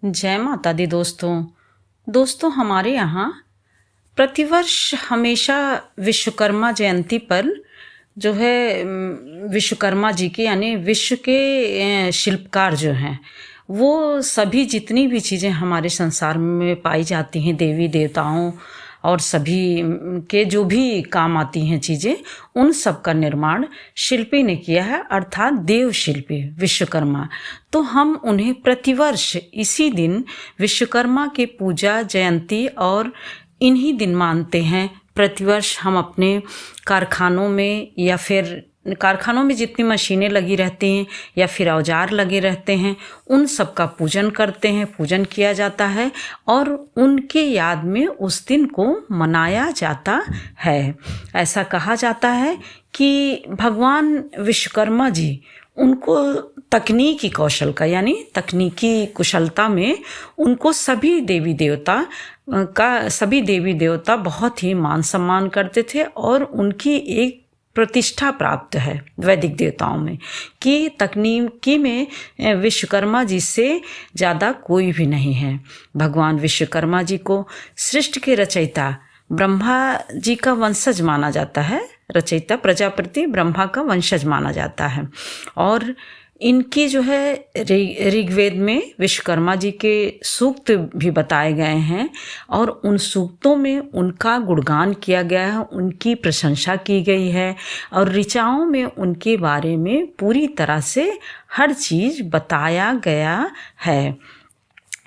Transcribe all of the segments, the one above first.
जय माता दी दोस्तों हमारे यहाँ प्रतिवर्ष हमेशा विश्वकर्मा जयंती पर जो है विश्वकर्मा जी की यानी विश्व के शिल्पकार जो हैं वो सभी जितनी भी चीज़ें हमारे संसार में पाई जाती हैं देवी देवताओं और सभी के जो भी काम आती हैं चीज़ें उन सब का निर्माण शिल्पी ने किया है, अर्थात देव शिल्पी विश्वकर्मा। तो हम उन्हें प्रतिवर्ष इसी दिन विश्वकर्मा के पूजा जयंती और इन्हीं दिन मानते हैं। प्रतिवर्ष हम अपने कारखानों में या फिर कारखानों में जितनी मशीनें लगी रहती हैं या फिर औजार लगे रहते हैं उन सब का पूजन करते हैं, पूजन किया जाता है और उनके याद में उस दिन को मनाया जाता है। ऐसा कहा जाता है कि भगवान विश्वकर्मा जी उनको तकनीकी कौशल का यानी तकनीकी कुशलता में उनको सभी देवी देवता बहुत ही मान सम्मान करते थे और उनकी एक प्रतिष्ठा प्राप्त है वैदिक देवताओं में कि तकनीकी में विश्वकर्मा जी से ज़्यादा कोई भी नहीं है। भगवान विश्वकर्मा जी को सृष्टि के रचयिता ब्रह्मा जी का वंशज माना जाता है। रचयिता प्रजापति ब्रह्मा का वंशज माना जाता है और इनकी जो है ऋग्वेद में विश्वकर्मा जी के सूक्त भी बताए गए हैं और उन सूक्तों में उनका गुणगान किया गया है, उनकी प्रशंसा की गई है और ऋचाओं में उनके बारे में पूरी तरह से हर चीज़ बताया गया है।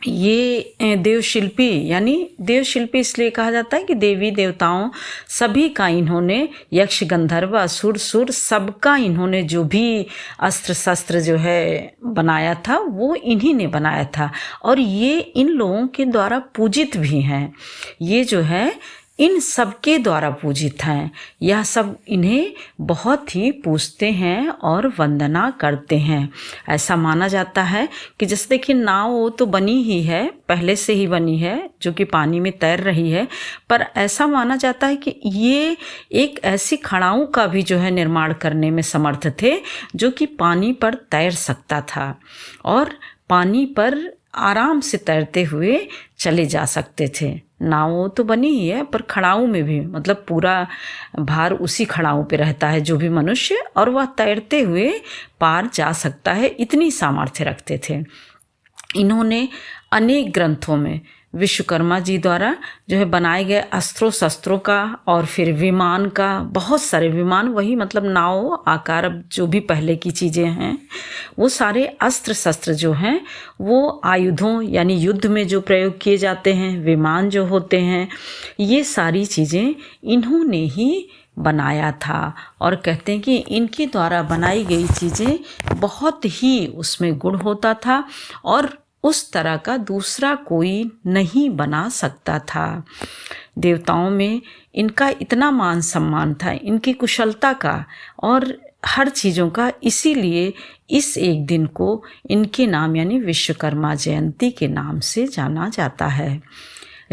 ये देवशिल्पी यानी देवशिल्पी इसलिए कहा जाता है कि देवी देवताओं सभी का इन्होंने यक्ष गंधर्व असुर सुर सबका इन्होंने जो भी अस्त्र शस्त्र जो है बनाया था वो इन्हीं ने बनाया था और ये इन लोगों के द्वारा पूजित भी हैं। ये जो है इन सबके द्वारा पूजित हैं। यह सब इन्हें बहुत ही पूजते हैं और वंदना करते हैं। ऐसा माना जाता है कि जैसे देखिए नाव वो तो बनी ही है, पहले से ही बनी है जो कि पानी में तैर रही है, पर ऐसा माना जाता है कि ये एक ऐसी खड़ाऊ का भी जो है निर्माण करने में समर्थ थे जो कि पानी पर तैर सकता था और पानी पर आराम से तैरते हुए चले जा सकते थे। नाव तो बनी ही है पर खड़ाऊ में भी मतलब पूरा भार उसी खड़ाऊ पे रहता है जो भी मनुष्य और वह तैरते हुए पार जा सकता है, इतनी सामर्थ्य रखते थे। इन्होंने अनेक ग्रंथों में विश्वकर्मा जी द्वारा जो है बनाए गए अस्त्रों शस्त्रों का और फिर विमान का, बहुत सारे विमान वही मतलब नाव आकार जो भी पहले की चीज़ें हैं वो सारे अस्त्र शस्त्र जो हैं वो आयुधों यानी युद्ध में जो प्रयोग किए जाते हैं, विमान जो होते हैं, ये सारी चीज़ें इन्होंने ही बनाया था और कहते हैं कि इनके द्वारा बनाई गई चीज़ें बहुत ही उसमें गुण होता था और उस तरह का दूसरा कोई नहीं बना सकता था। देवताओं में इनका इतना मान सम्मान था, इनकी कुशलता का और हर चीज़ों का, इसीलिए इस एक दिन को इनके नाम यानी विश्वकर्मा जयंती के नाम से जाना जाता है।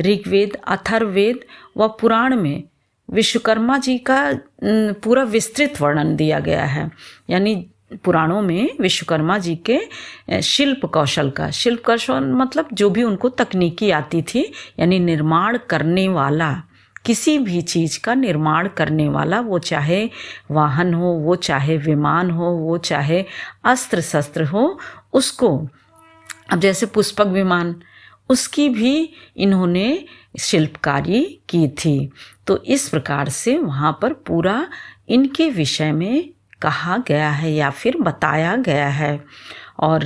ऋग्वेद, अथर्ववेद व पुराण में विश्वकर्मा जी का पूरा विस्तृत वर्णन दिया गया है। यानी पुराणों में विश्वकर्मा जी के शिल्प कौशल मतलब जो भी उनको तकनीकी आती थी यानी निर्माण करने वाला, किसी भी चीज़ का निर्माण करने वाला, वो चाहे वाहन हो, वो चाहे विमान हो, वो चाहे अस्त्र शस्त्र हो, उसको अब जैसे पुष्पक विमान उसकी भी इन्होंने शिल्पकारी की थी। तो इस प्रकार से वहाँ पर पूरा इनके विषय में कहा गया है या फिर बताया गया है। और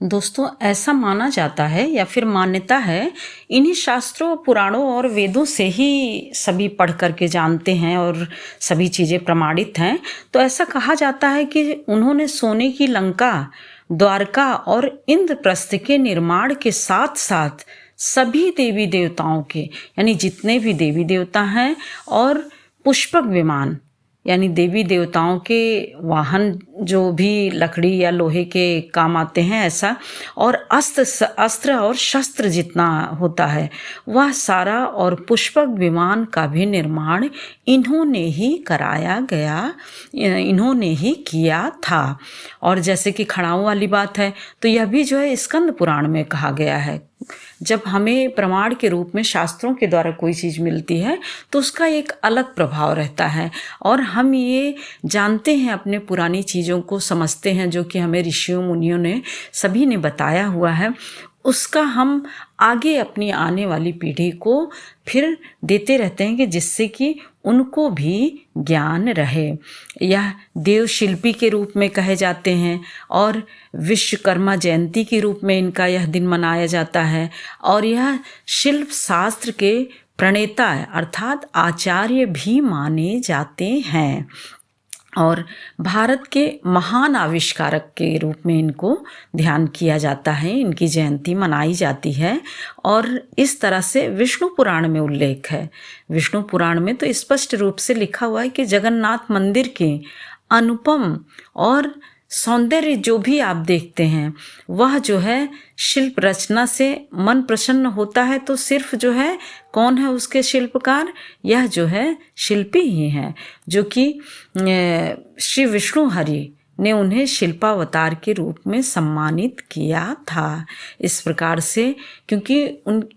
दोस्तों ऐसा माना जाता है या फिर मान्यता है, इन्हीं शास्त्रों, पुराणों और वेदों से ही सभी पढ़ करके जानते हैं और सभी चीज़ें प्रमाणित हैं। तो ऐसा कहा जाता है कि उन्होंने सोने की लंका, द्वारका और इंद्रप्रस्थ के निर्माण के साथ साथ सभी देवी देवताओं के यानी जितने भी देवी देवता हैं और पुष्पक विमान यानी देवी देवताओं के वाहन जो भी लकड़ी या लोहे के काम आते हैं ऐसा, और अस्त्र और शस्त्र जितना होता है वह सारा, और पुष्पक विमान का भी निर्माण इन्होंने ही कराया गया, इन्होंने ही किया था। और जैसे कि खड़ाऊ वाली बात है तो यह भी जो है स्कंद पुराण में कहा गया है। जब हमें प्रमाण के रूप में शास्त्रों के द्वारा कोई चीज़ मिलती है तो उसका एक अलग प्रभाव रहता है, और हम ये जानते हैं, अपने पुरानी चीज़ों को समझते हैं जो कि हमें ऋषियों मुनियों ने सभी ने बताया हुआ है, उसका हम आगे अपनी आने वाली पीढ़ी को फिर देते रहते हैं कि जिससे कि उनको भी ज्ञान रहे। यह देव शिल्पी के रूप में कहे जाते हैं, और विश्वकर्मा जयंती के रूप में इनका यह दिन मनाया जाता है। और यह शिल्प शास्त्र के प्रणेता अर्थात आचार्य भी माने जाते हैं, और भारत के महान आविष्कारक के रूप में इनको ध्यान किया जाता है, इनकी जयंती मनाई जाती है। और इस तरह से विष्णु पुराण में उल्लेख है। विष्णु पुराण में तो स्पष्ट रूप से लिखा हुआ है कि जगन्नाथ मंदिर के अनुपम और सौंदर्य जो भी आप देखते हैं वह जो है शिल्प रचना से मन प्रसन्न होता है। तो सिर्फ जो है कौन है उसके शिल्पकार, यह जो है शिल्पी ही हैं, जो कि श्री विष्णु हरि ने उन्हें शिल्पावतार के रूप में सम्मानित किया था। इस प्रकार से क्योंकि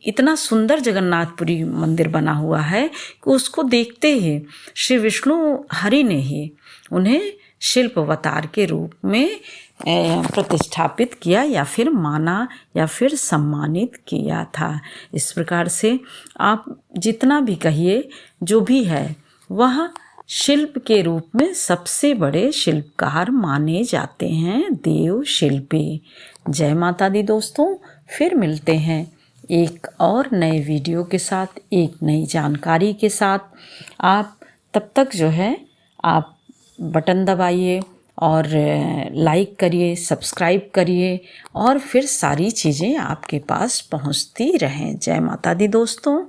इतना सुंदर जगन्नाथपुरी मंदिर बना हुआ है कि उसको देखते ही श्री विष्णु हरि ने ही उन्हें शिल्प अवतार के रूप में प्रतिष्ठापित किया, या फिर माना, या फिर सम्मानित किया था। इस प्रकार से आप जितना भी कहिए, जो भी है वह शिल्प के रूप में सबसे बड़े शिल्पकार माने जाते हैं देव शिल्पी। जय माता दी दोस्तों, फिर मिलते हैं एक और नए वीडियो के साथ, एक नई जानकारी के साथ। आप तब तक जो है आप बटन दबाइए और लाइक करिए, सब्सक्राइब करिए, और फिर सारी चीज़ें आपके पास पहुंचती रहें। जय माता दी दोस्तों।